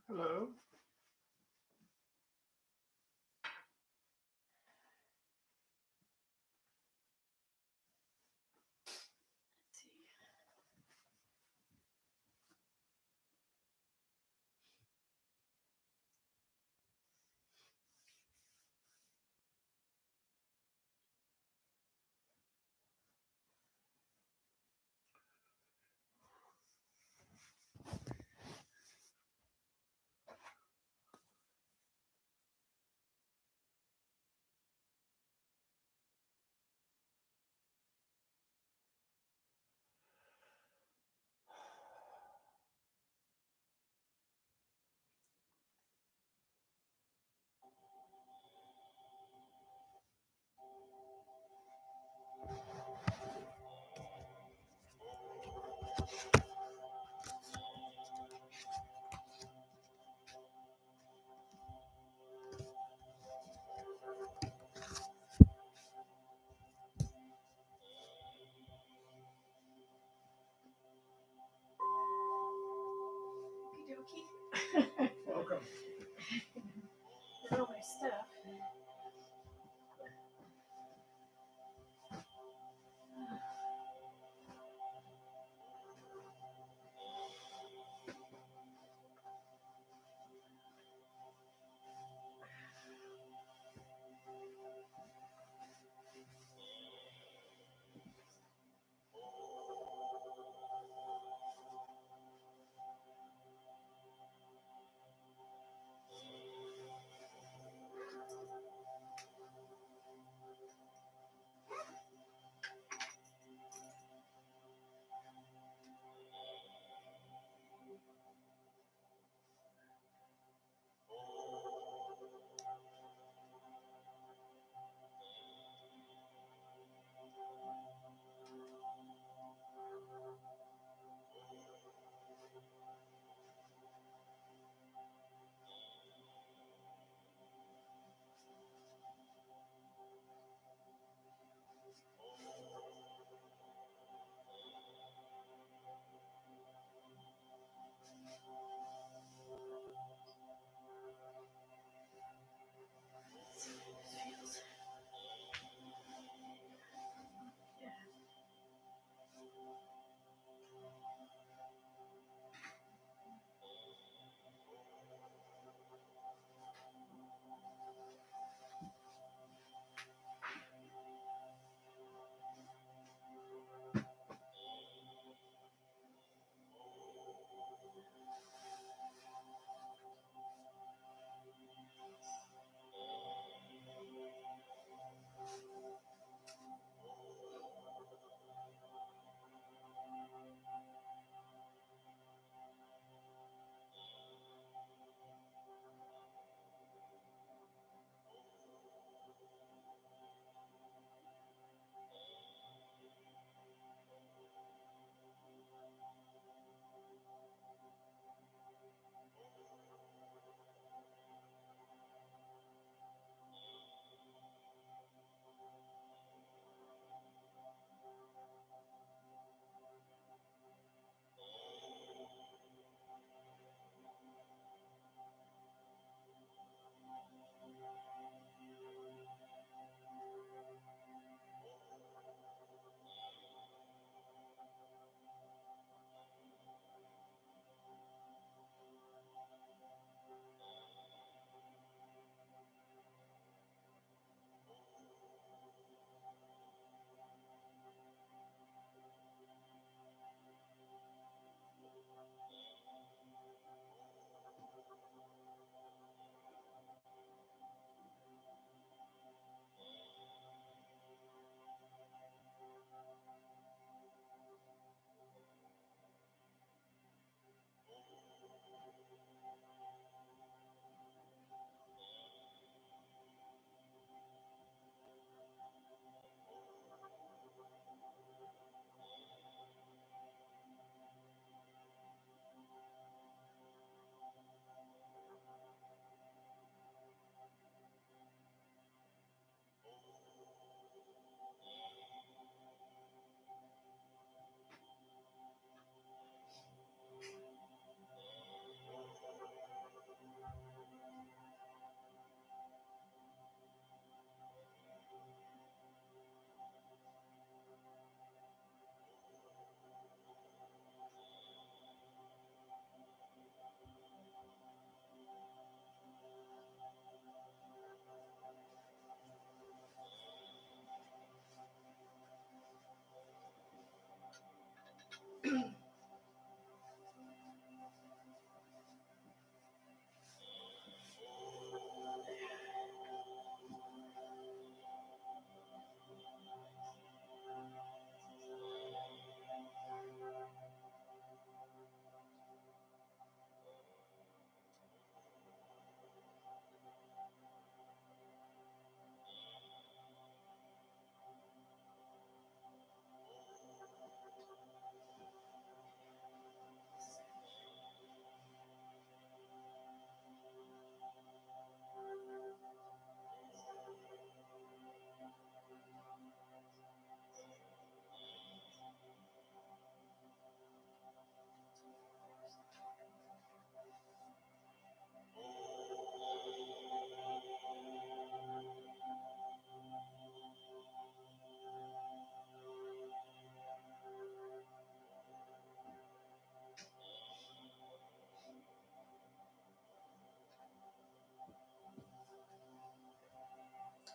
Hello. Let's see.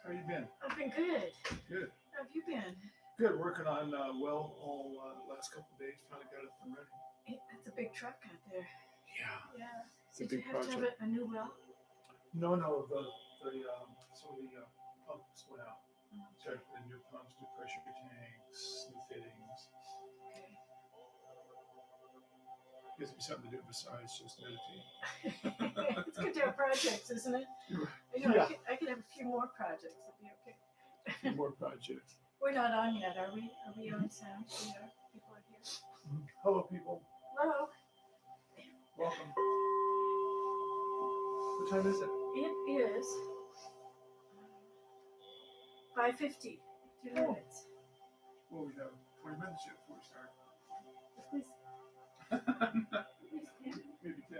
How you been? I've been good. Good. How have you been? Good. Working on well all last couple of days. Finally got it up and running. It's a big truck out there. Yeah. Yeah. It's a Did you big have to project. have a new well? No, some of the pumps went out. So I put in new pumps, new pressure tanks, new fittings. Okay. Gives me something to do besides just meditate. It's good to have projects, isn't it? Yeah. I could have a few more projects. It'd be okay. A few more projects. We're not on yet, are we? Are we on sound? We are. People are here. Hello, people. Hello. Welcome. What time is it? It is 5:50. 2 minutes. Well, we have 20 minutes yet before we start. At least 10. Maybe 10.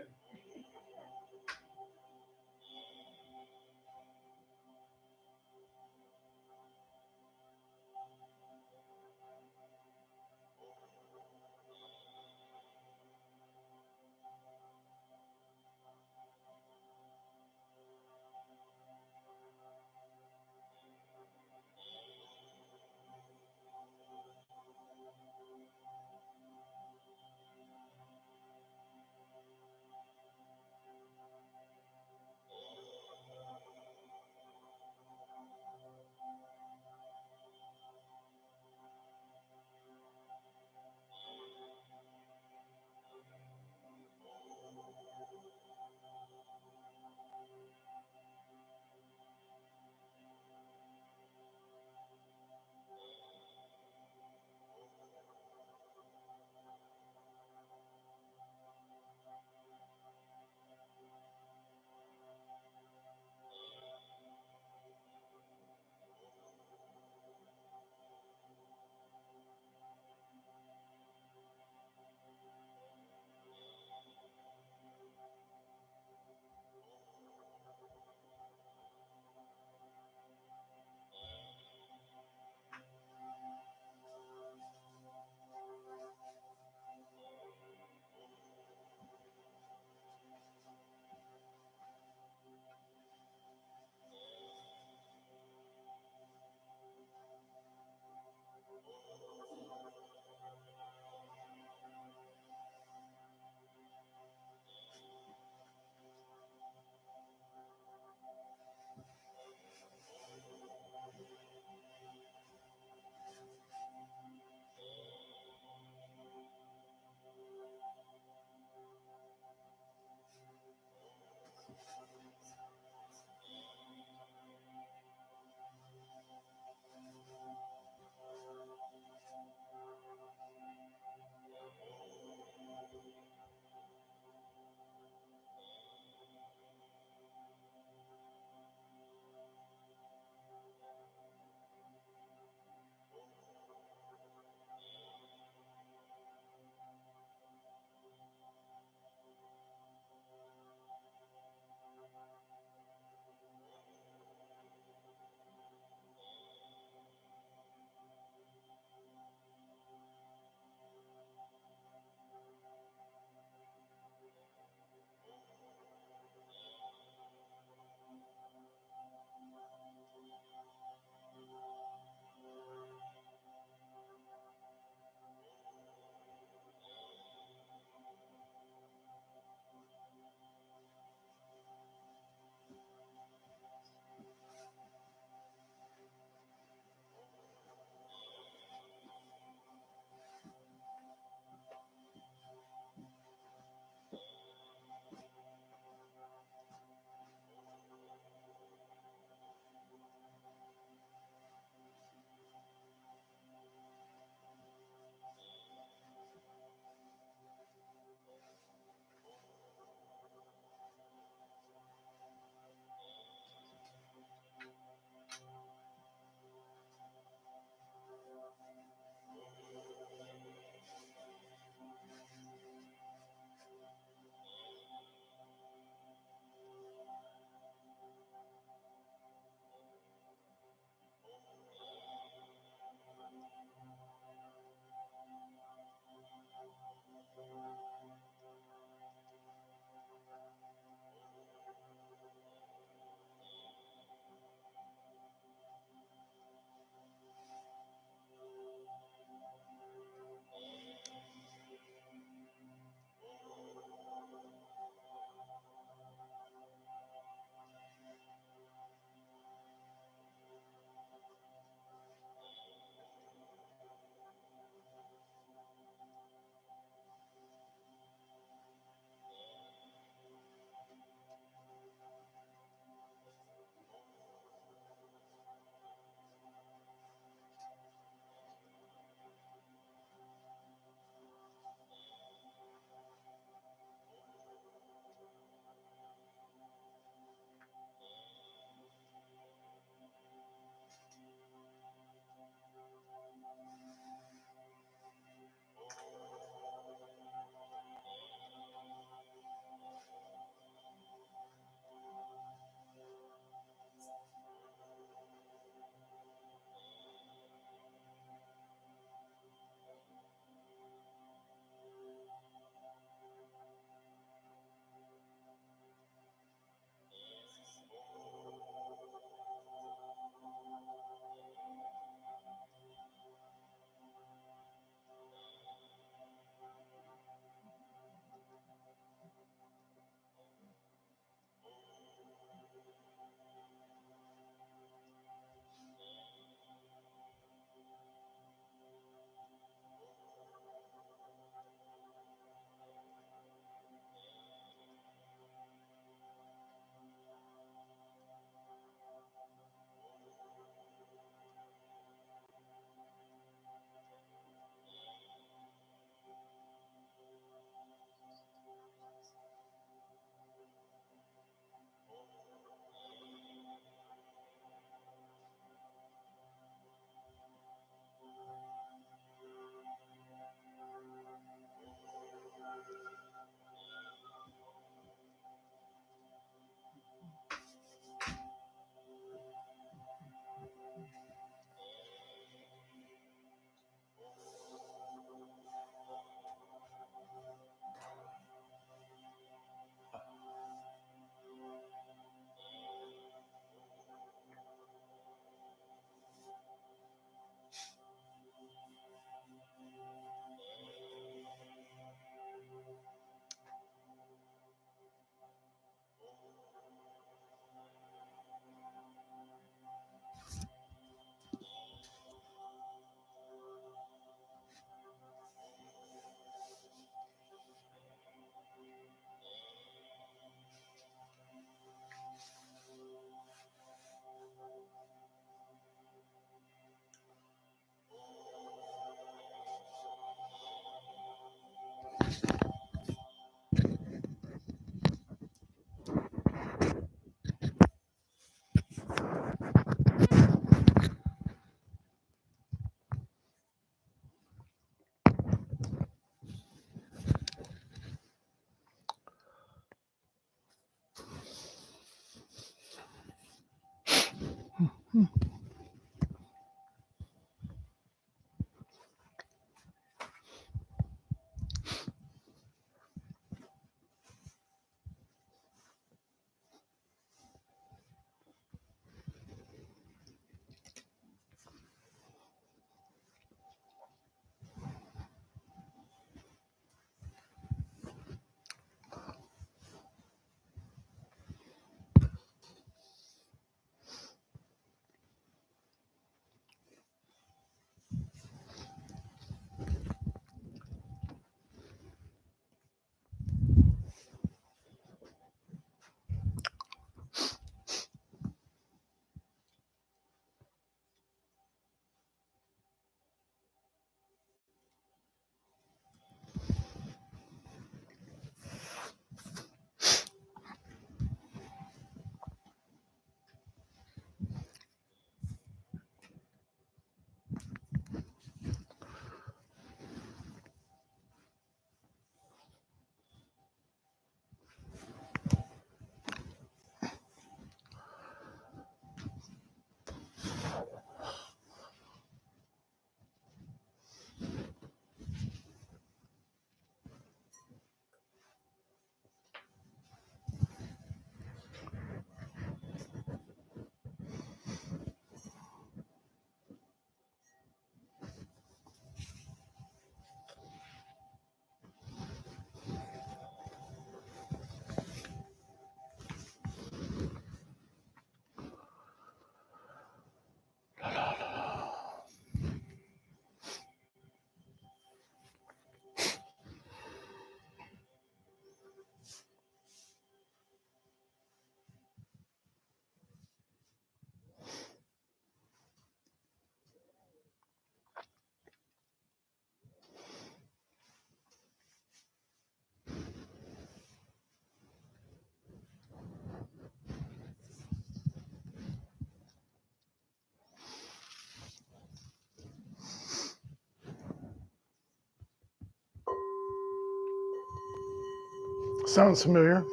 Sounds familiar.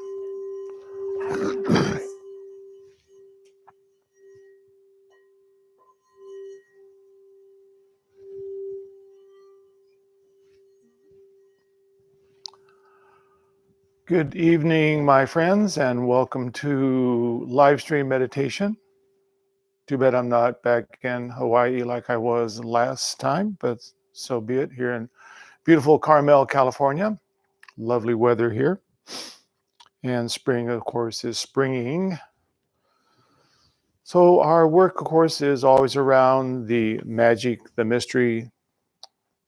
Good evening, my friends, and welcome to Livestream meditation. Too bad I'm not back in Hawaii like I was last time, but so be it. Here in beautiful Carmel, California. Lovely weather here. And spring, of course, is springing. So our work, of course, is always around the magic, the mystery,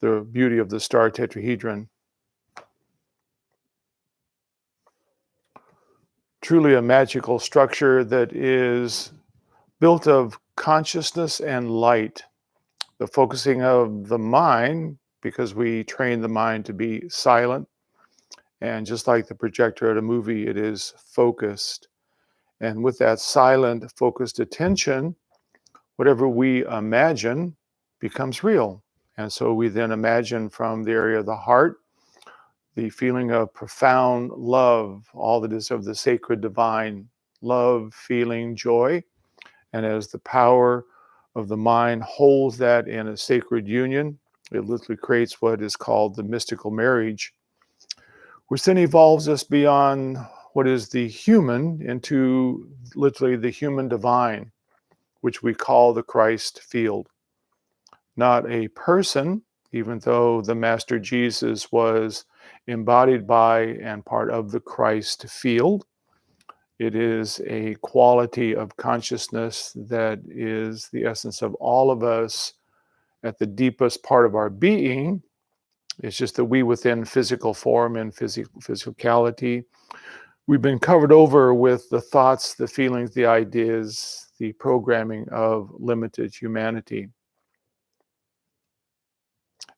the beauty of the star tetrahedron. Truly a magical structure that is built of consciousness and light. The focusing of the mind, because we train the mind to be silent. And just like the projector at a movie, it is focused. And with that silent, focused attention, whatever we imagine becomes real. And so we then imagine from the area of the heart, the feeling of profound love, all that is of the sacred divine, love, feeling, joy. And as the power of the mind holds that in a sacred union, it literally creates what is called the mystical marriage, which then evolves us beyond what is the human into literally the human divine, which we call the Christ field. Not a person, even though the Master Jesus was embodied by and part of the Christ field. It is a quality of consciousness that is the essence of all of us at the deepest part of our being. It's just that we within physical form and physicality, we've been covered over with the thoughts, the feelings, the ideas, the programming of limited humanity.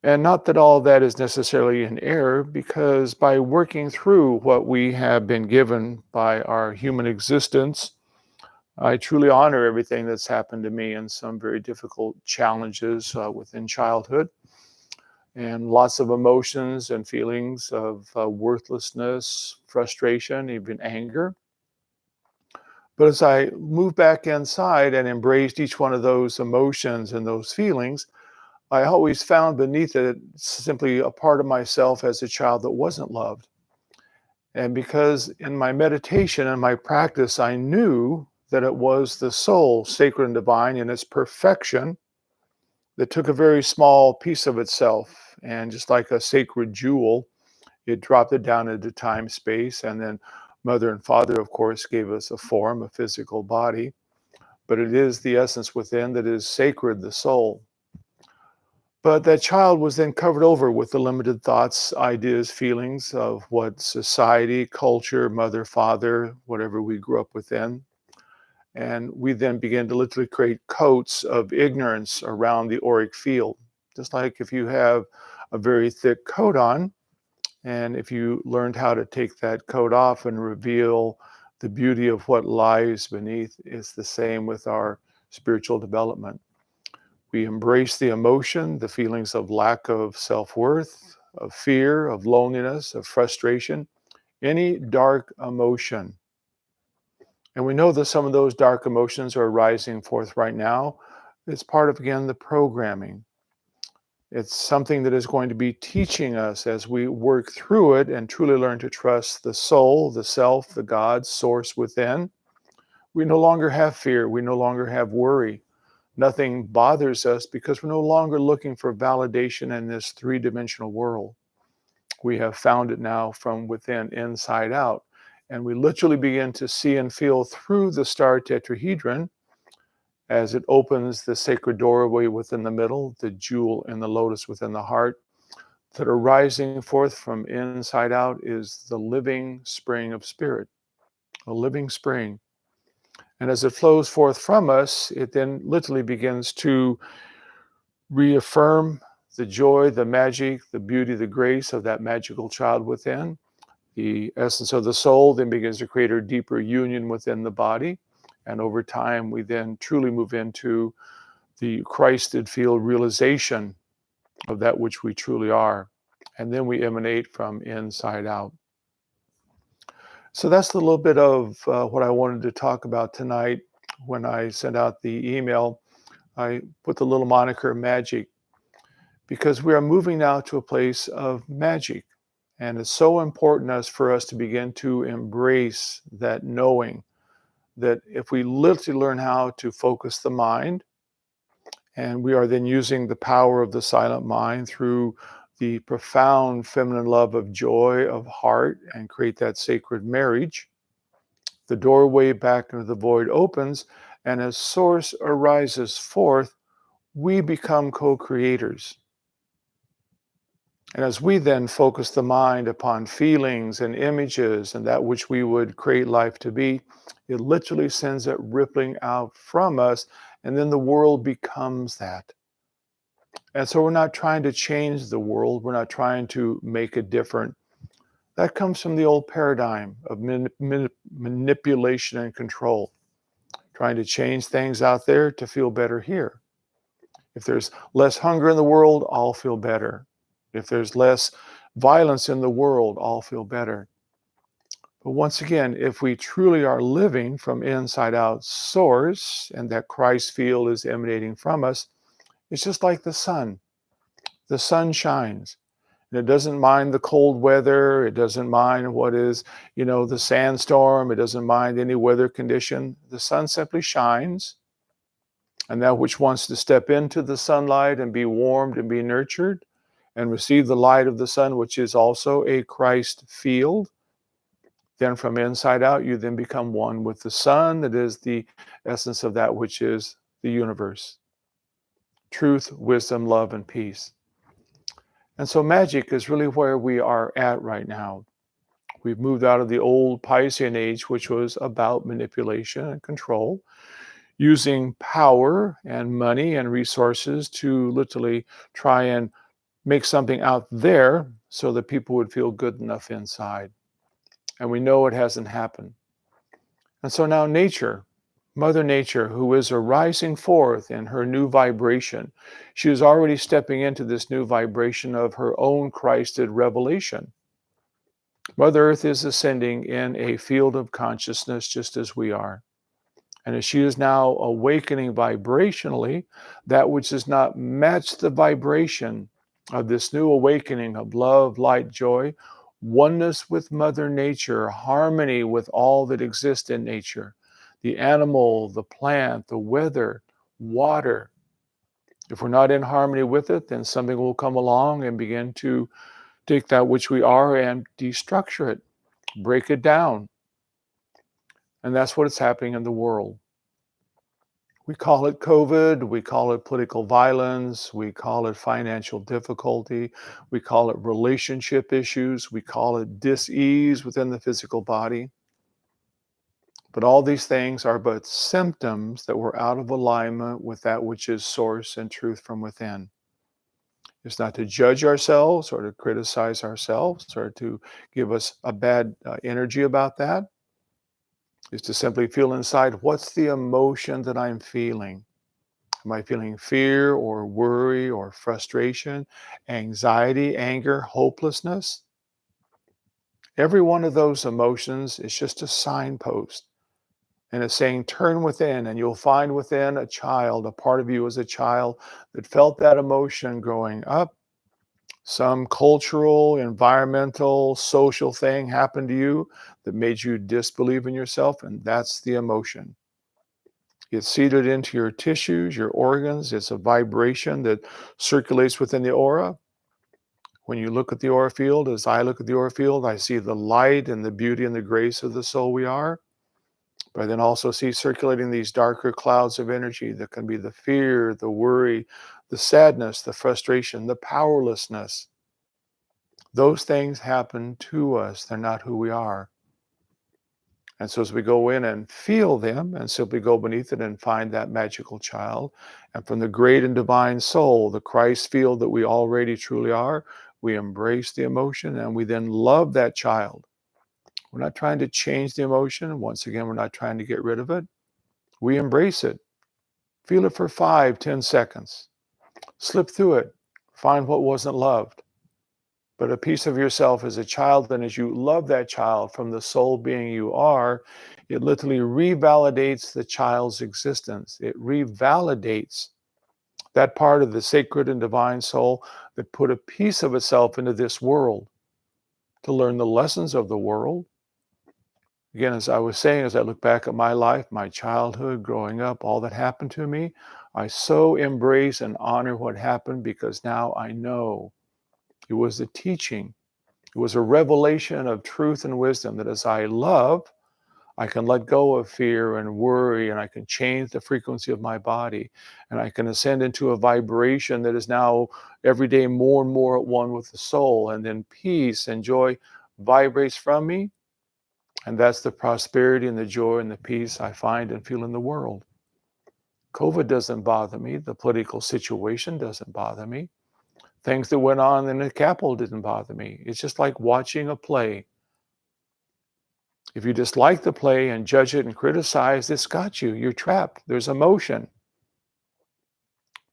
And not that all that is necessarily in error, because by working through what we have been given by our human existence, I truly honor everything that's happened to me and some very difficult challenges within childhood, and lots of emotions and feelings of worthlessness, frustration, even anger. But as I moved back inside and embraced each one of those emotions and those feelings, I always found beneath it simply a part of myself as a child that wasn't loved. And because in my meditation and my practice, I knew that it was the soul, sacred and divine, in its perfection, that took a very small piece of itself. And just like a sacred jewel, it dropped it down into time, space. And then mother and father, of course, gave us a form, a physical body. But it is the essence within that is sacred, the soul. But that child was then covered over with the limited thoughts, ideas, feelings of what society, culture, mother, father, whatever we grew up within. And we then began to literally create coats of ignorance around the auric field. Just like if you have a very thick coat on, and if you learned how to take that coat off and reveal the beauty of what lies beneath, it's the same with our spiritual development. We embrace the emotion, the feelings of lack of self-worth, of fear, of loneliness, of frustration, any dark emotion. And we know that some of those dark emotions are rising forth right now. It's part of, again, the programming. It's something that is going to be teaching us as we work through it and truly learn to trust the soul, the self, the God, source within. We no longer have fear. We no longer have worry. Nothing bothers us because we're no longer looking for validation in this three-dimensional world. We have found it now from within, inside out. And we literally begin to see and feel through the star tetrahedron as it opens the sacred doorway within the middle, the jewel in the lotus within the heart, that are rising forth from inside out is the living spring of spirit, a living spring. And as it flows forth from us, it then literally begins to reaffirm the joy, the magic, the beauty, the grace of that magical child within. The essence of the soul then begins to create a deeper union within the body. And over time, we then truly move into the Christed field realization of that which we truly are. And then we emanate from inside out. So that's a little bit of what I wanted to talk about tonight. When I sent out the email, I put the little moniker magic because we are moving now to a place of magic. And it's so important as for us to begin to embrace that knowing that if we literally learn how to focus the mind, and we are then using the power of the silent mind through the profound feminine love of joy, of heart, and create that sacred marriage, the doorway back into the void opens, and as source arises forth, we become co-creators. And as we then focus the mind upon feelings and images and that which we would create life to be, it literally sends it rippling out from us, and then the world becomes that. And so we're not trying to change the world, we're not trying to make it different. That comes from the old paradigm of manipulation and control, trying to change things out there to feel better here. If there's less hunger in the world, I'll feel better. If there's less violence in the world, I'll feel better. But once again, if we truly are living from inside out source and that Christ field is emanating from us, it's just like the sun. The sun shines. And it doesn't mind the cold weather. It doesn't mind what is, the sandstorm. It doesn't mind any weather condition. The sun simply shines. And that which wants to step into the sunlight and be warmed and be nurtured and receive the light of the sun, which is also a Christ field, then from inside out, you then become one with the sun that is the essence of that which is the universe. Truth, wisdom, love, and peace. And so magic is really where we are at right now. We've moved out of the old Piscean age, which was about manipulation and control, using power and money and resources to literally try and make something out there so that people would feel good enough inside. And we know it hasn't happened. And so now nature, Mother Nature, who is arising forth in her new vibration, she is already stepping into this new vibration of her own Christed revelation. Mother Earth is ascending in a field of consciousness just as we are. And as she is now awakening vibrationally, that which does not match the vibration of this new awakening of love, light, joy, oneness with Mother Nature, harmony with all that exists in nature, the animal, the plant, the weather, water. If we're not in harmony with it, then something will come along and begin to take that which we are and destructure it, break it down. And that's what is happening in the world. We call it COVID, we call it political violence, we call it financial difficulty, we call it relationship issues, we call it dis-ease within the physical body. But all these things are but symptoms that we're out of alignment with that which is source and truth from within. It's not to judge ourselves or to criticize ourselves or to give us a bad energy about that. It's to simply feel inside, what's the emotion that I'm feeling? Am I feeling fear or worry or frustration, anxiety, anger, hopelessness? Every one of those emotions is just a signpost. And it's saying, turn within, and you'll find within a child, a part of you as a child that felt that emotion growing up. Some cultural, environmental, social thing happened to you that made you disbelieve in yourself, and that's the emotion. It's seeded into your tissues, your organs. It's a vibration that circulates within the aura. When you look at the aura field, as I look at the aura field, I see the light and the beauty and the grace of the soul we are. But I then also see circulating these darker clouds of energy that can be the fear, the worry, the sadness, the frustration, the powerlessness. Those things happen to us. They're not who we are. And so as we go in and feel them and simply go beneath it and find that magical child, and from the great and divine soul, the Christ field that we already truly are, we embrace the emotion and we then love that child. We're not trying to change the emotion. Once again, we're not trying to get rid of it. We embrace it. Feel it for 5, 10 seconds. Slip through it. Find what wasn't loved. But a piece of yourself as a child, and as you love that child from the soul being you are, it literally revalidates the child's existence. It revalidates that part of the sacred and divine soul that put a piece of itself into this world to learn the lessons of the world. Again, as I was saying, as I look back at my life, my childhood, growing up, all that happened to me, I so embrace and honor what happened because now I know it was a teaching. It was a revelation of truth and wisdom that as I love, I can let go of fear and worry, and I can change the frequency of my body, and I can ascend into a vibration that is now every day more and more at one with the soul, and then peace and joy vibrates from me, and that's the prosperity and the joy and the peace I find and feel in the world. COVID doesn't bother me. The political situation doesn't bother me. Things that went on in the Capitol didn't bother me. It's just like watching a play. If you dislike the play and judge it and criticize, it's got you. You're trapped. There's emotion.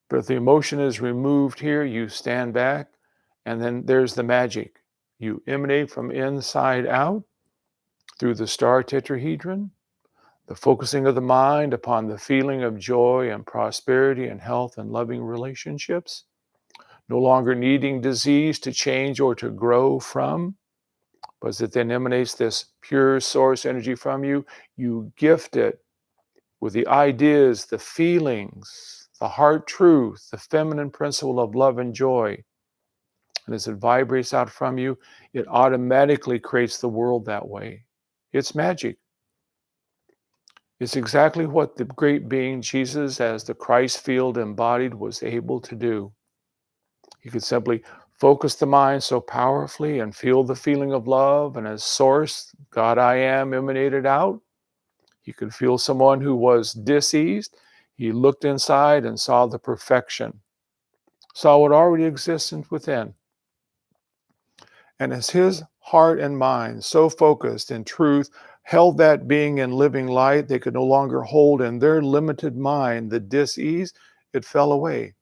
But if the emotion is removed here, you stand back, and then there's the magic. You emanate from inside out through the star tetrahedron, the focusing of the mind upon the feeling of joy and prosperity and health and loving relationships, no longer needing disease to change or to grow from, but as it then emanates this pure source energy from you, you gift it with the ideas, the feelings, the heart truth, the feminine principle of love and joy. And as it vibrates out from you, it automatically creates the world that way. It's magic. It's exactly what the great being Jesus, as the Christ field embodied, was able to do. He could simply focus the mind so powerfully and feel the feeling of love, and as source, God I am, emanated out. He could feel someone who was diseased. He looked inside and saw the perfection, saw what already exists within. And as his heart and mind, so focused in truth, held that being in living light, they could no longer hold in their limited mind the dis-ease. It fell away.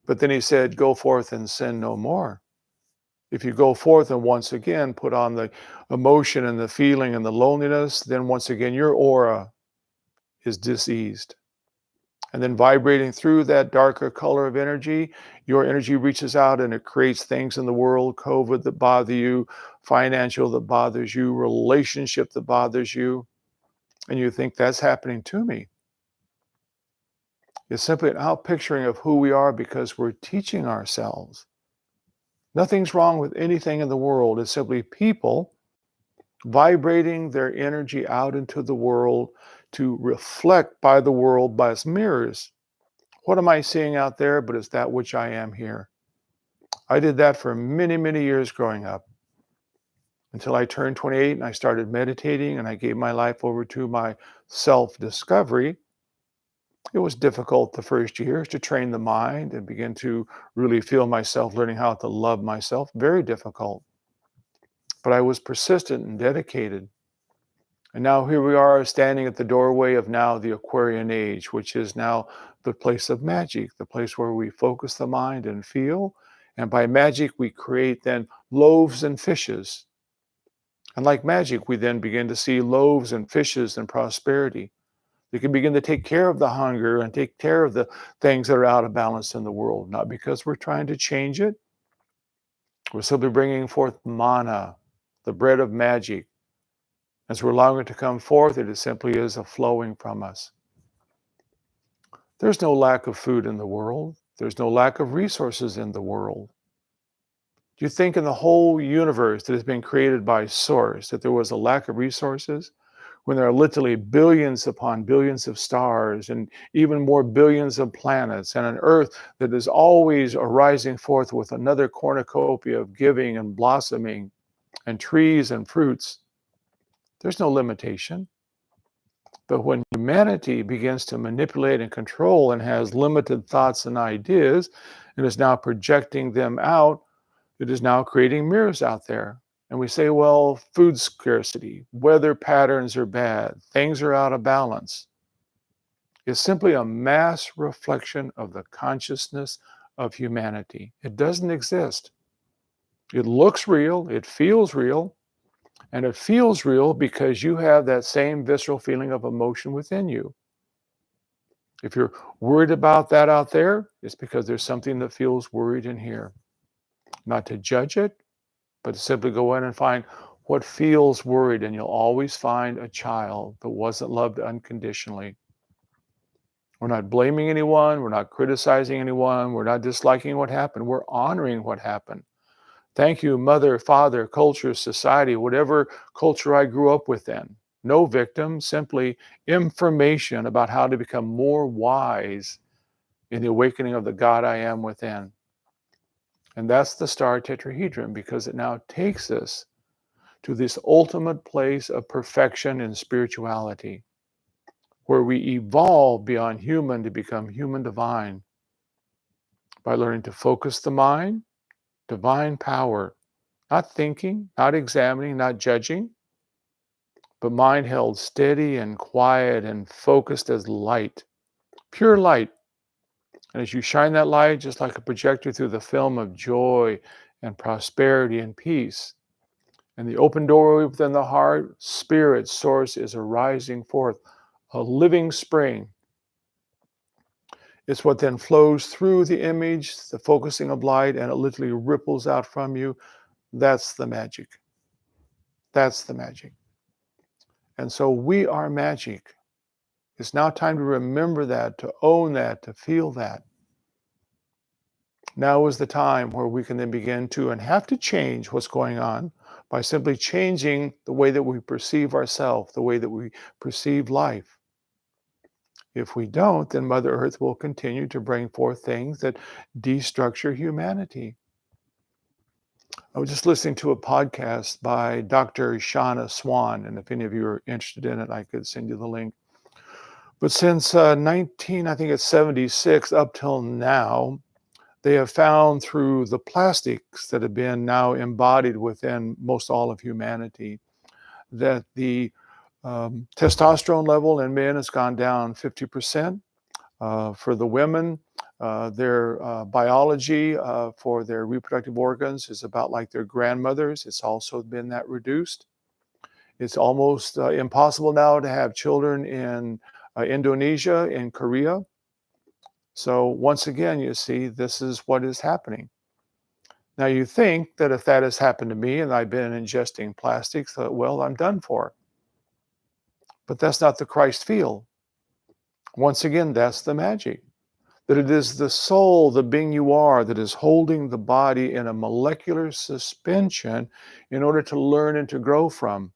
But then he said, go forth and sin no more. If you go forth and once again put on the emotion and the feeling and the loneliness, then once again your aura is diseased. And then vibrating through that darker color of energy, your energy reaches out and it creates things in the world, COVID that bother you, financial that bothers you, relationship that bothers you, and you think that's happening to me. It's simply an outpicturing of who we are because we're teaching ourselves. Nothing's wrong with anything in the world. It's simply people vibrating their energy out into the world to reflect by the world by its mirrors. What am I seeing out there? But it's that which I am here. I did that for many, many years growing up until I turned 28 and I started meditating and I gave my life over to my self-discovery. It was difficult the first years to train the mind and begin to really feel myself, learning how to love myself. Very difficult. But I was persistent and dedicated. And now here we are standing at the doorway of now the Aquarian age, which is now the place of magic, the place where we focus the mind and feel. And by magic, we create then loaves and fishes. And like magic, we then begin to see loaves and fishes and prosperity. They can begin to take care of the hunger and take care of the things that are out of balance in the world, not because we're trying to change it. We're simply bringing forth manna, the bread of magic. As we're allowing it to come forth, it simply is a flowing from us. There's no lack of food in the world. There's no lack of resources in the world. Do you think in the whole universe that has been created by Source that there was a lack of resources? When there are literally billions upon billions of stars and even more billions of planets and an earth that is always arising forth with another cornucopia of giving and blossoming and trees and fruits, there's no limitation. But when humanity begins to manipulate and control and has limited thoughts and ideas and is now projecting them out, it is now creating mirrors out there. And we say, well, food scarcity, weather patterns are bad, things are out of balance. It's simply a mass reflection of the consciousness of humanity. It doesn't exist. It looks real, it feels real, and it feels real because you have that same visceral feeling of emotion within you. If you're worried about that out there, it's because there's something that feels worried in here. Not to judge it, but to simply go in and find what feels worried, and you'll always find a child that wasn't loved unconditionally. We're not blaming anyone. We're not criticizing anyone. We're not disliking what happened. We're honoring what happened. Thank you, mother, father, culture, society, whatever culture I grew up within. No victim, simply information about how to become more wise in the awakening of the God I am within. And that's the star tetrahedron, because it now takes us to this ultimate place of perfection in spirituality, where we evolve beyond human to become human divine by learning to focus the mind, divine power, not thinking, not examining, not judging, but mind held steady and quiet and focused as light, pure light. And as you shine that light, just like a projector through the film of joy and prosperity and peace, and the open doorway within the heart, spirit, source is arising forth, a living spring. It's what then flows through the image, the focusing of light, and it literally ripples out from you. That's the magic. That's the magic. And so we are magic. It's now time to remember that, to own that, to feel that. Now is the time where we can then begin to and have to change what's going on by simply changing the way that we perceive ourselves, the way that we perceive life. If we don't, then Mother Earth will continue to bring forth things that destructure humanity. I was just listening to a podcast by Dr. Shauna Swan, and if any of you are interested in it, I could send you the link. But since I think it's 76 up till now, they have found through the plastics that have been now embodied within most all of humanity that the testosterone level in men has gone down 50%. For the women, their biology for their reproductive organs is about like their grandmothers. It's also been that reduced. It's almost impossible now to have children in Indonesia, in Korea. So once again, you see, this is what is happening. Now you think that if that has happened to me and I've been ingesting plastics, that, well, I'm done for. But that's not the Christ field. Once again, that's the magic. That it is the soul, the being you are, that is holding the body in a molecular suspension in order to learn and to grow from.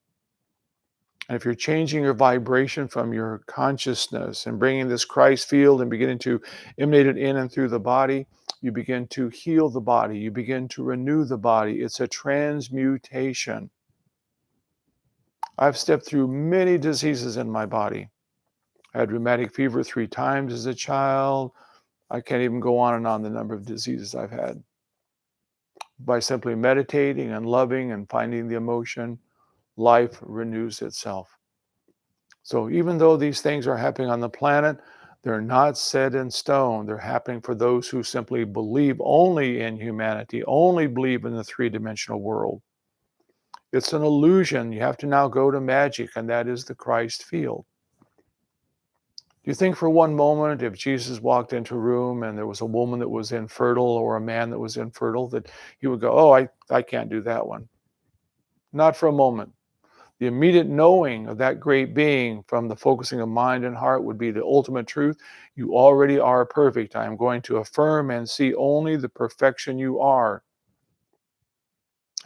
And if you're changing your vibration from your consciousness and bringing this Christ field and beginning to emanate it in and through the body, you begin to heal the body. You begin to renew the body. It's a transmutation. I've stepped through many diseases in my body. I had rheumatic fever 3 times as a child. I can't even go on and on the number of diseases I've had. By simply meditating and loving and finding the emotion, life renews itself. So even though these things are happening on the planet, they're not set in stone. They're happening for those who simply believe only in humanity, only believe in the 3-dimensional world. It's an illusion. You have to now go to magic, and that is the Christ field. Do you think for one moment if Jesus walked into a room and there was a woman that was infertile or a man that was infertile that he would go, oh, I can't do that one? Not for a moment. The immediate knowing of that great being from the focusing of mind and heart would be the ultimate truth. You already are perfect. I am going to affirm and see only the perfection you are.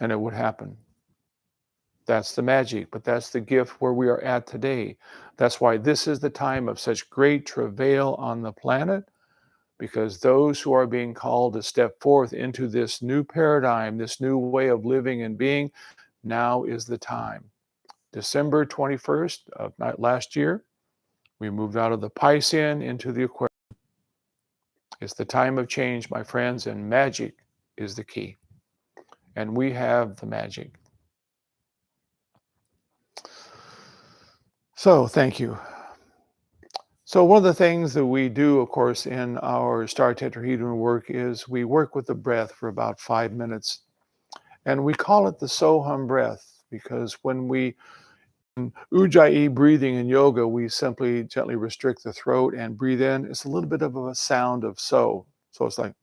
And it would happen. That's the magic, but that's the gift where we are at today. That's why this is the time of such great travail on the planet, because those who are being called to step forth into this new paradigm, this new way of living and being, now is the time. December 21st of last year, we moved out of the Piscean into the Aquarius. It's the time of change, my friends, and magic is the key. And we have the magic. So thank you. So one of the things that we do, of course, in our star tetrahedron work is we work with the breath for about 5 minutes. And we call it the Soham breath because when we Ujjayi breathing in yoga, we simply gently restrict the throat and breathe in. It's a little bit of a sound of so. So it's like,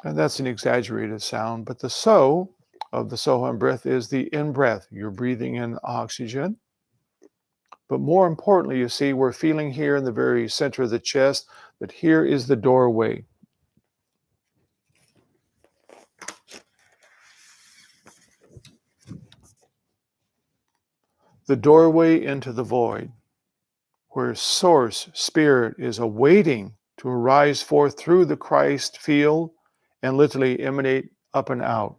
and that's an exaggerated sound, but the so of the Soham breath is the in-breath. You're breathing in oxygen. But more importantly, you see, we're feeling here in the very center of the chest that here is the doorway. The doorway into the void, where Source, Spirit, is awaiting to arise forth through the Christ field and literally emanate up and out.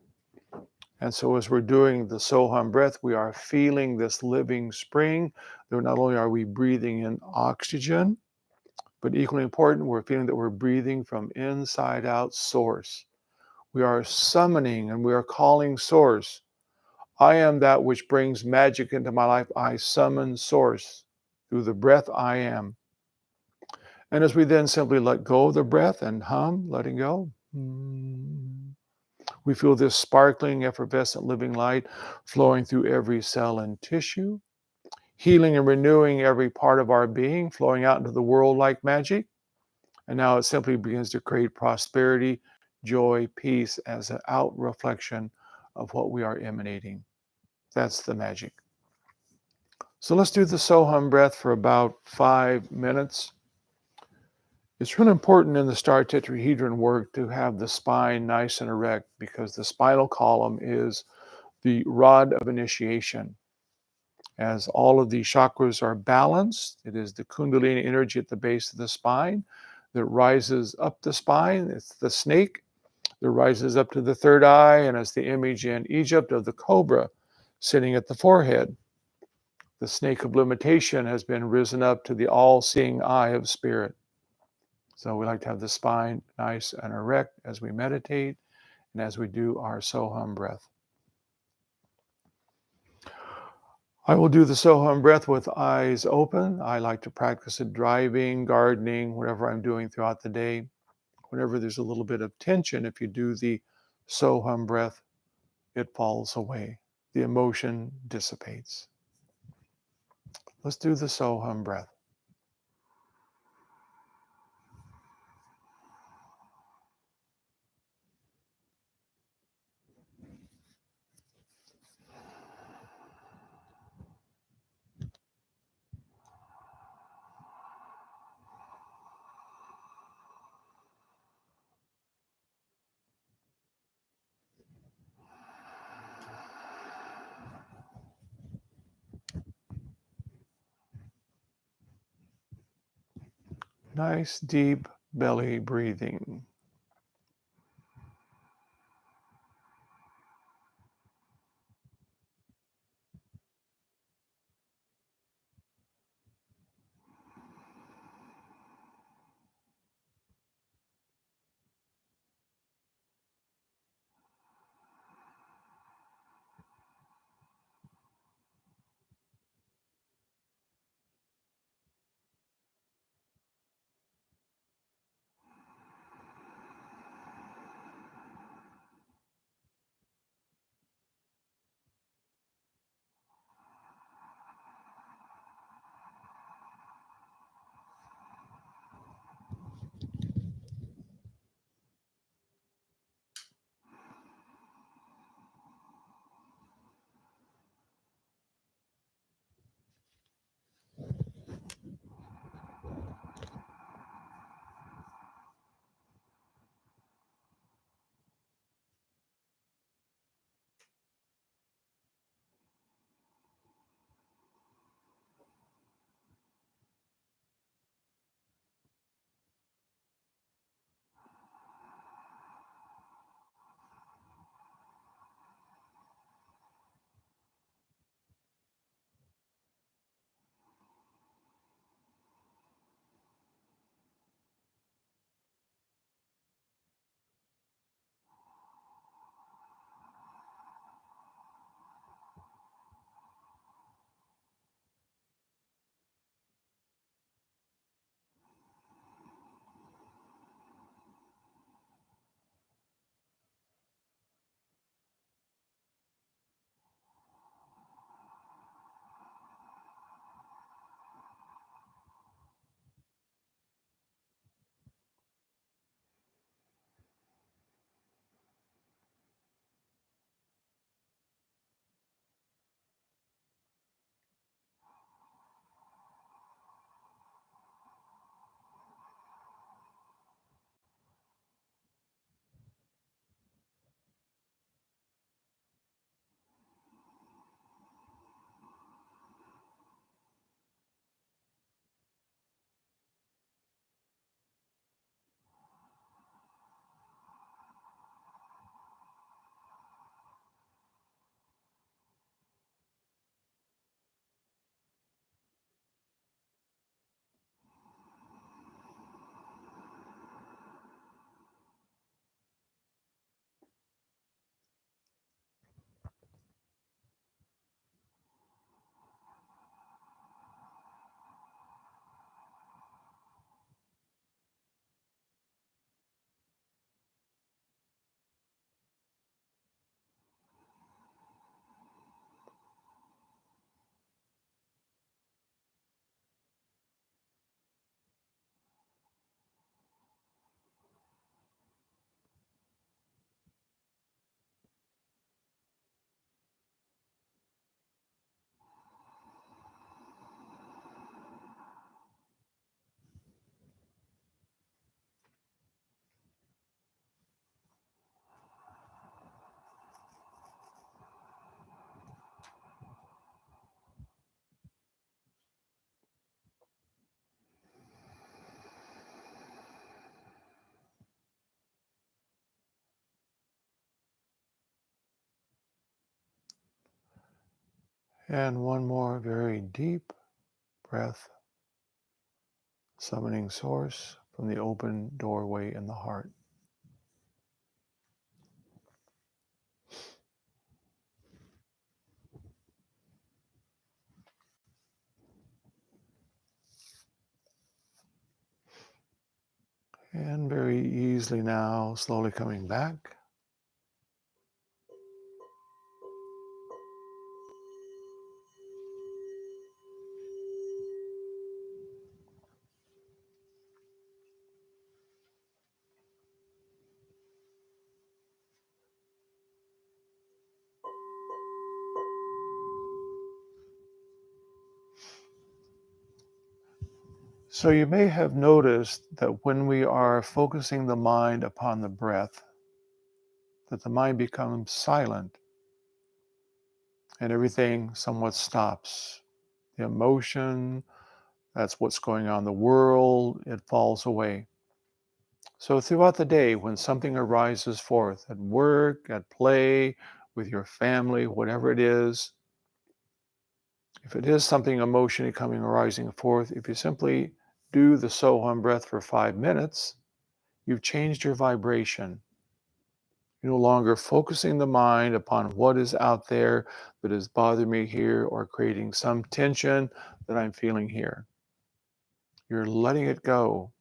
And so as we're doing the Soham breath, we are feeling this living spring. Not only are we breathing in oxygen, but equally important, we're feeling that we're breathing from inside out Source. We are summoning and we are calling Source. I am that which brings magic into my life. I summon Source through the breath I am. And as we then simply let go of the breath and hum, letting go, we feel this sparkling, effervescent living light flowing through every cell and tissue, healing and renewing every part of our being, flowing out into the world like magic. And now it simply begins to create prosperity, joy, peace as an out reflection of what we are emanating. That's the magic. So let's do the Soham breath for about 5 minutes. It's really important in the star tetrahedron work to have the spine nice and erect because the spinal column is the rod of initiation. As all of the chakras are balanced, it is the Kundalini energy at the base of the spine that rises up the spine. It's the snake that rises up to the third eye, and it's the image in Egypt of the cobra sitting at the forehead. The snake of limitation has been risen up to the all-seeing eye of spirit. So we like to have the spine nice and erect as we meditate and as we do our Soham breath. I will do the Soham breath with eyes open. I like to practice it driving, gardening, whatever I'm doing throughout the day. Whenever there's a little bit of tension, if you do the Soham breath, it falls away. The emotion dissipates. Let's do the Soham breath. Nice deep belly breathing. And one more very deep breath, summoning source from the open doorway in the heart. And very easily now, slowly coming back. So you may have noticed that when we are focusing the mind upon the breath, that the mind becomes silent and everything somewhat stops. The emotion, that's what's going on in the world, it falls away. So throughout the day, when something arises forth at work, at play, with your family, whatever it is, if it is something emotionally coming arising forth, if you simply do the Soham breath for 5 minutes, you've changed your vibration. You're no longer focusing the mind upon what is out there that is bothering me here or creating some tension that I'm feeling here. You're letting it go.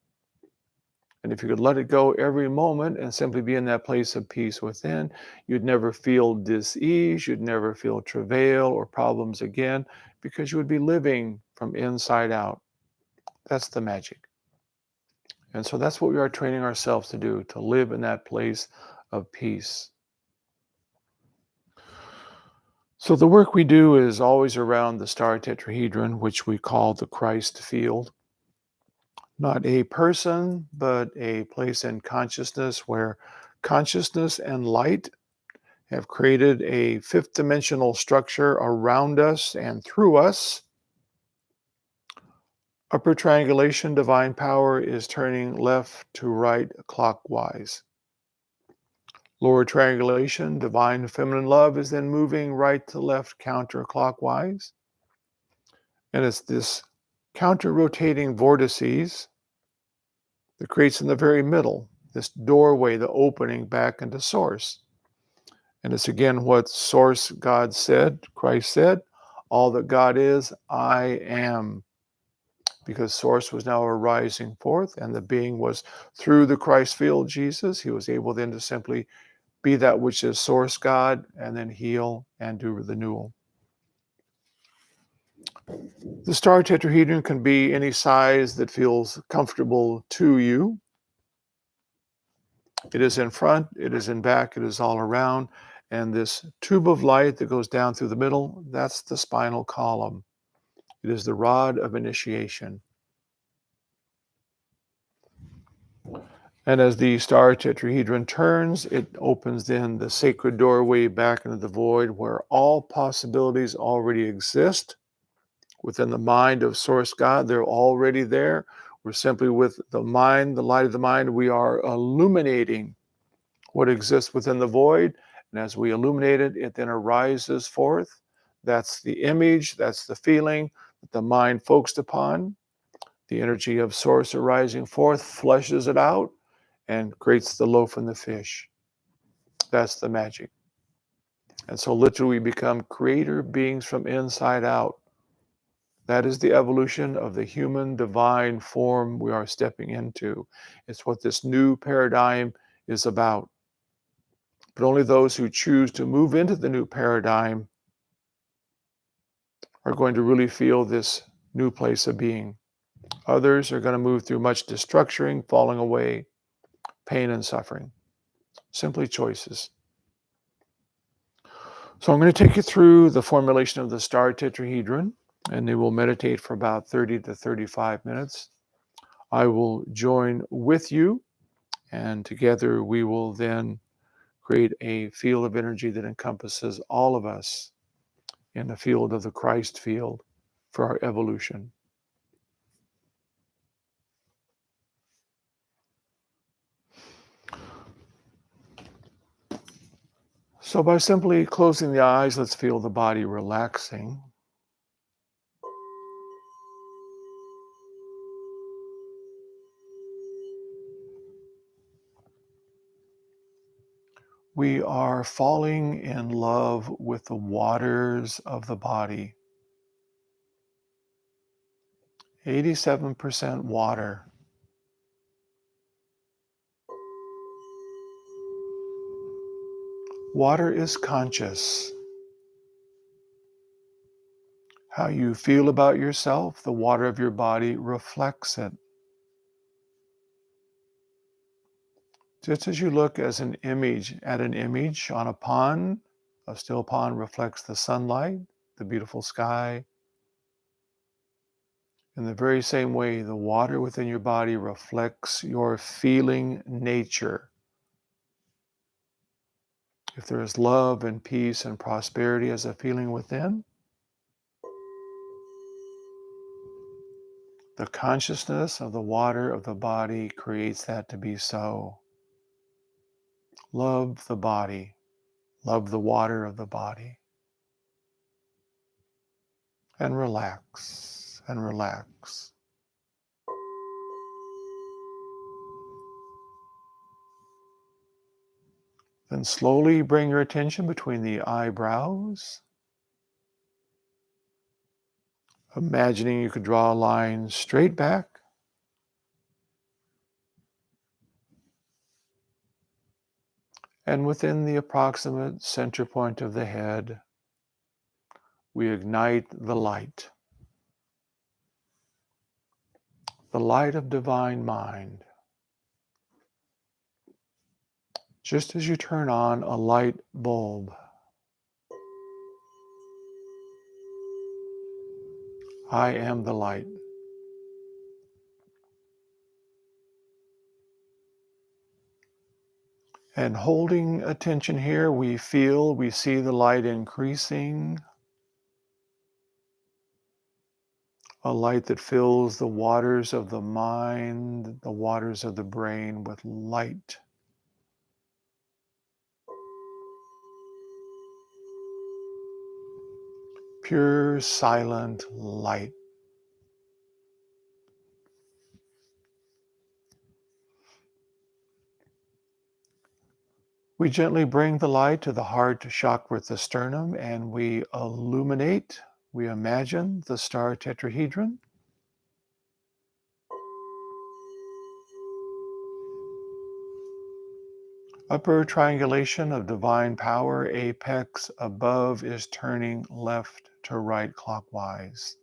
And if you could let it go every moment and simply be in that place of peace within, you'd never feel dis-ease, you'd never feel travail or problems again, because you would be living from inside out. That's the magic. And so that's what we are training ourselves to do, to live in that place of peace. So the work we do is always around the star tetrahedron, which we call the Christ field. Not a person, but a place in consciousness where consciousness and light have created a fifth dimensional structure around us and through us. Upper triangulation, divine power, is turning left to right clockwise. Lower triangulation, divine feminine love, is then moving right to left counterclockwise. And it's this counter-rotating vortices that creates in the very middle this doorway, the opening back into Source. And it's again what Source God said, Christ said, all that God is, I am. Because Source was now arising forth and the being was through the Christ field, Jesus, he was able then to simply be that which is Source God and then heal and do renewal. The star tetrahedron can be any size that feels comfortable to you. It is in front, it is in back, it is all around. And this tube of light that goes down through the middle, that's the spinal column. It is the rod of initiation. And as the star tetrahedron turns, it opens then the sacred doorway back into the void where all possibilities already exist. Within the mind of Source God, they're already there. We're simply with the mind, the light of the mind, we are illuminating what exists within the void. And as we illuminate it, it then arises forth. That's the image, that's the feeling that the mind focused upon. The energy of Source arising forth fleshes it out and creates the loaf and the fish. That's the magic. And so literally we become creator beings from inside out. That is the evolution of the human divine form we are stepping into. It's what this new paradigm is about. But only those who choose to move into the new paradigm are going to really feel this new place of being. Others are going to move through much destructuring, falling away, pain and suffering. Simply choices. So I'm going to take you through the formulation of the star tetrahedron, and they will meditate for about 30 to 35 minutes. I will join with you, and together we will then create a field of energy that encompasses all of us in the field of the Christ field for our evolution. So by simply closing the eyes, let's feel the body relaxing. We are falling in love with the waters of the body. 87% water. Water is conscious. How you feel about yourself, the water of your body reflects it. Just as you look as an image at an image on a pond, a still pond reflects the sunlight, the beautiful sky. In the very same way, the water within your body reflects your feeling nature. If there is love and peace and prosperity as a feeling within, the consciousness of the water of the body creates that to be so. Love the body. Love the water of the body. And relax and relax. Then slowly bring your attention between the eyebrows, imagining you could draw a line straight back. And within the approximate center point of the head, we ignite the light of divine mind. Just as you turn on a light bulb, I am the light. And holding attention here, we see the light increasing, a light that fills the waters of the mind, the waters of the brain with light. Pure, silent light. We gently bring the light to the heart chakra at the sternum, and we illuminate, we imagine the star tetrahedron. Upper triangulation of divine power, apex above is turning left to right clockwise.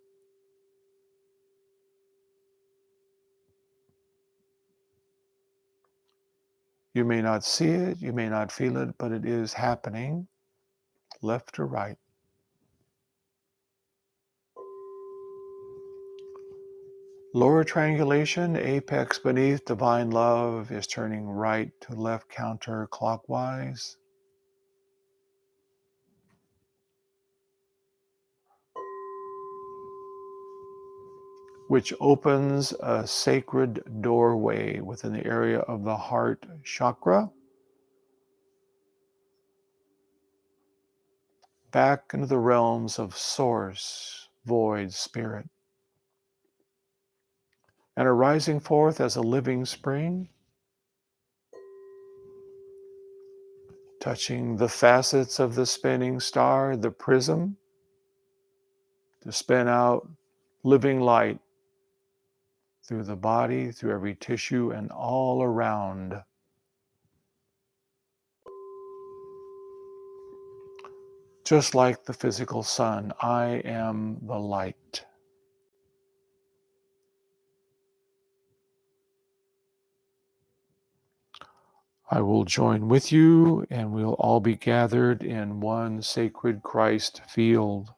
You may not see it, you may not feel it, but it is happening, left to right. Lower triangulation, apex beneath divine love is turning right to left counterclockwise. Which opens a sacred doorway within the area of the heart chakra, back into the realms of source, void, spirit, and arising forth as a living spring, touching the facets of the spinning star, the prism, to spin out living light through the body, through every tissue, and all around. Just like the physical sun, I am the light. I will join with you, and we'll all be gathered in one sacred Christ field.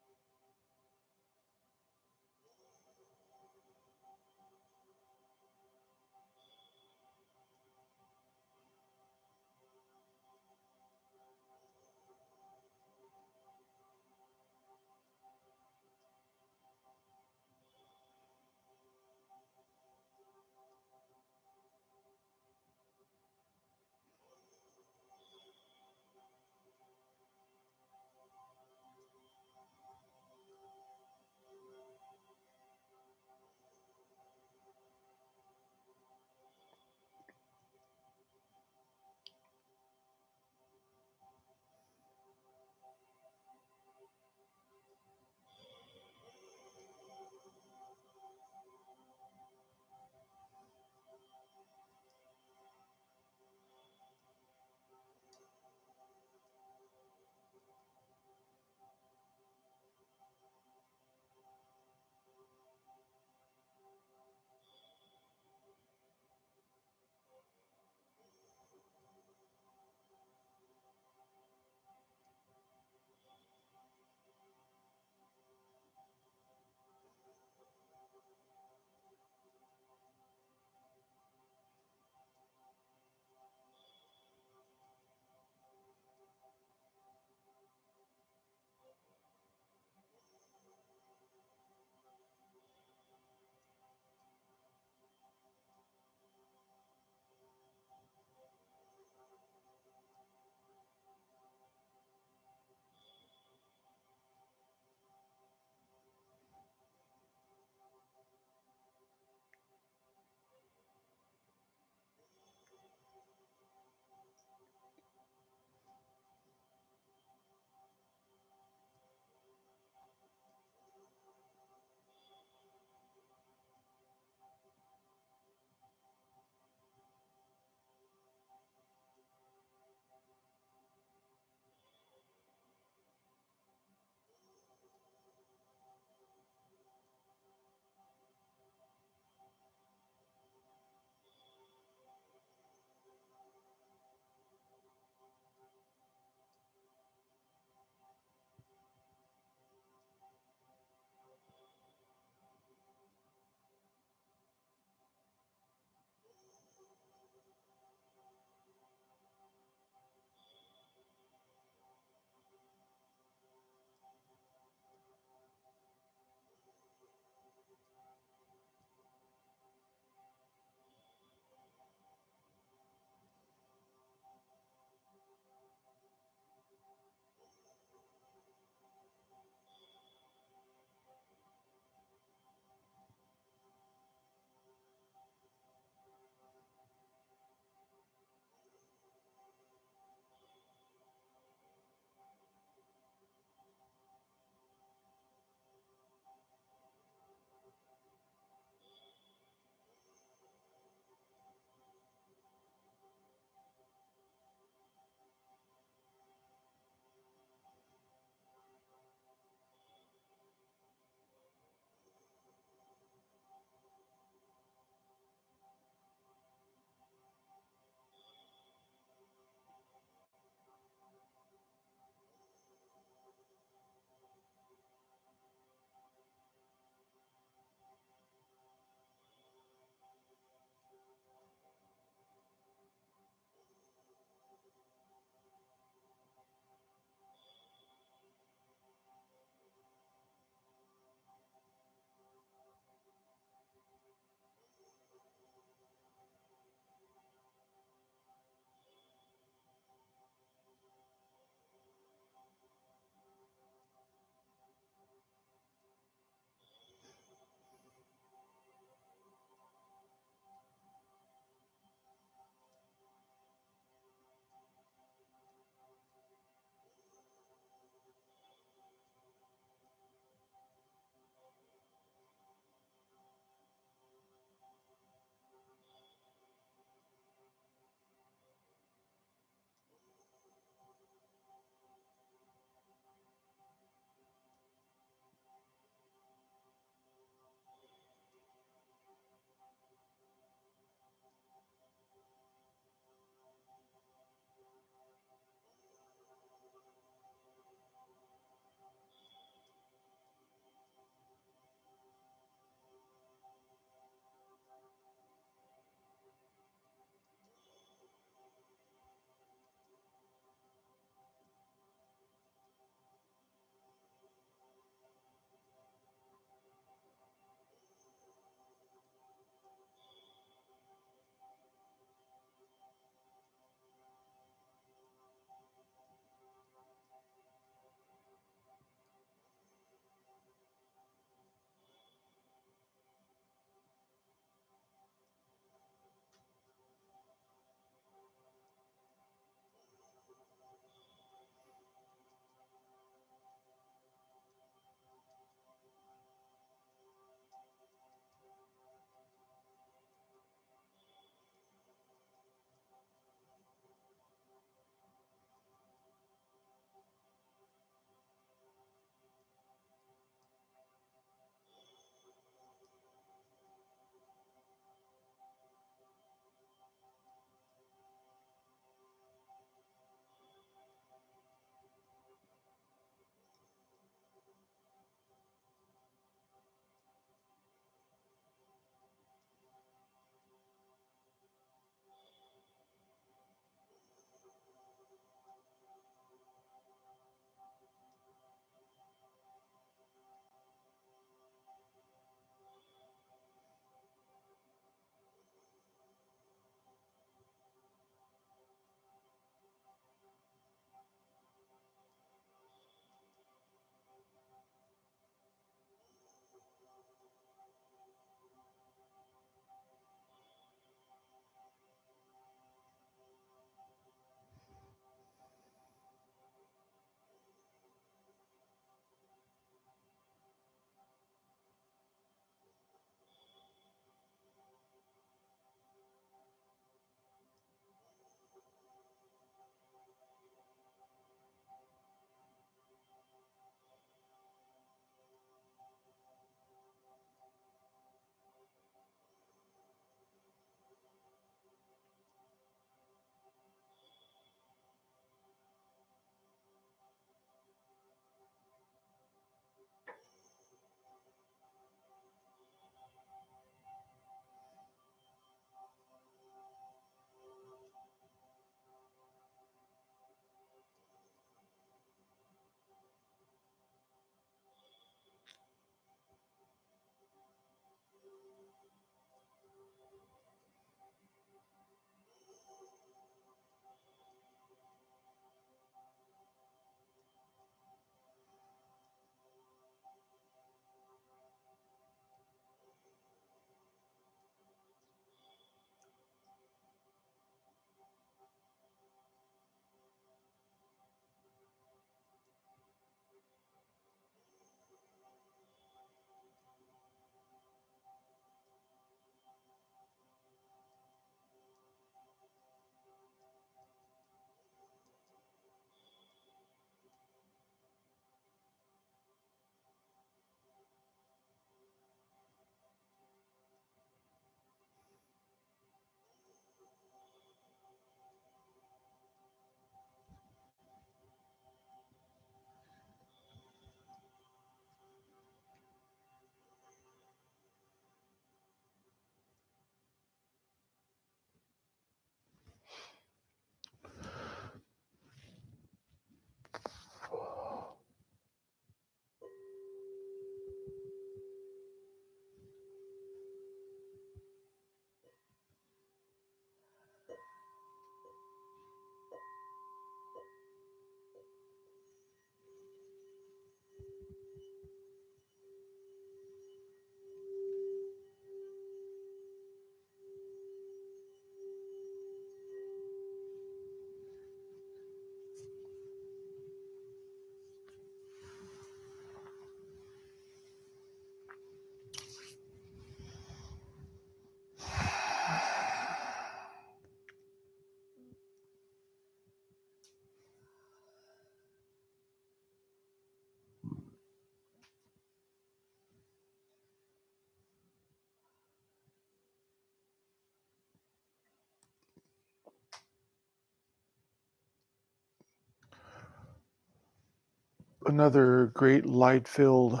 Another great light-filled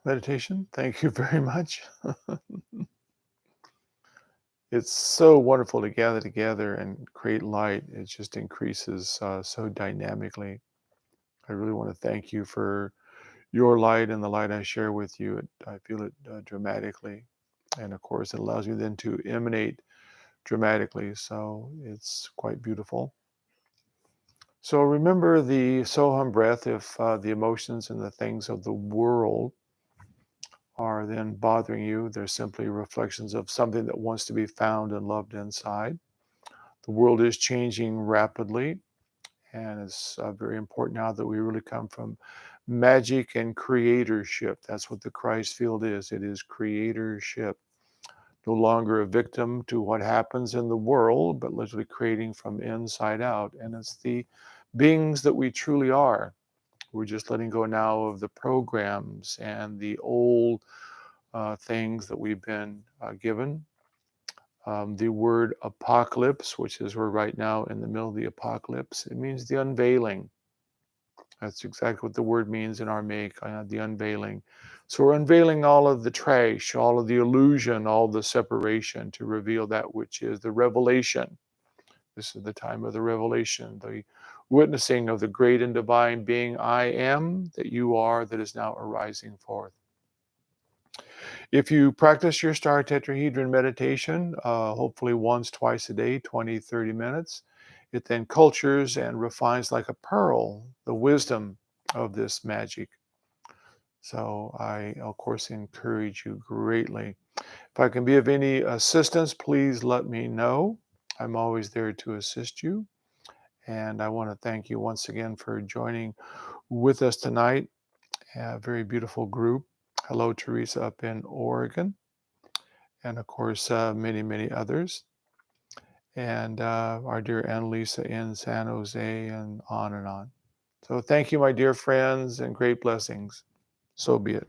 meditation. Thank you very much. It's so wonderful to gather together and create light. It just increases so dynamically. I really want to thank you for your light and the light I share with you. I feel it dramatically. And of course, it allows you then to emanate dramatically. So it's quite beautiful. So remember the Soham breath if the emotions and the things of the world are then bothering you. They're simply reflections of something that wants to be found and loved inside. The world is changing rapidly, and it's very important now that we really come from magic and creatorship. That's what the Christ field is. It is creatorship. No longer a victim to what happens in the world, but literally creating from inside out. And it's the beings that we truly are. We're just letting go now of the programs and the old things that we've been given. The word apocalypse, which is we're right now in the middle of the apocalypse, it means the unveiling. That's exactly what the word means in Aramaic, the unveiling. So we're unveiling all of the trash, all of the illusion, all the separation to reveal that which is the revelation. This is the time of the revelation, the witnessing of the great and divine being I am, that you are, that is now arising forth. If you practice your star tetrahedron meditation, hopefully once, twice a day, 20, 30 minutes, it then cultures and refines like a pearl the wisdom of this magic. So I, of course, encourage you greatly. If I can be of any assistance, please let me know. I'm always there to assist you. And I want to thank you once again for joining with us tonight. A very beautiful group. Hello, Teresa, up in Oregon. And of course, many, many others. And our dear Annalisa in San Jose, and on and on. So thank you, my dear friends, and great blessings. So be it.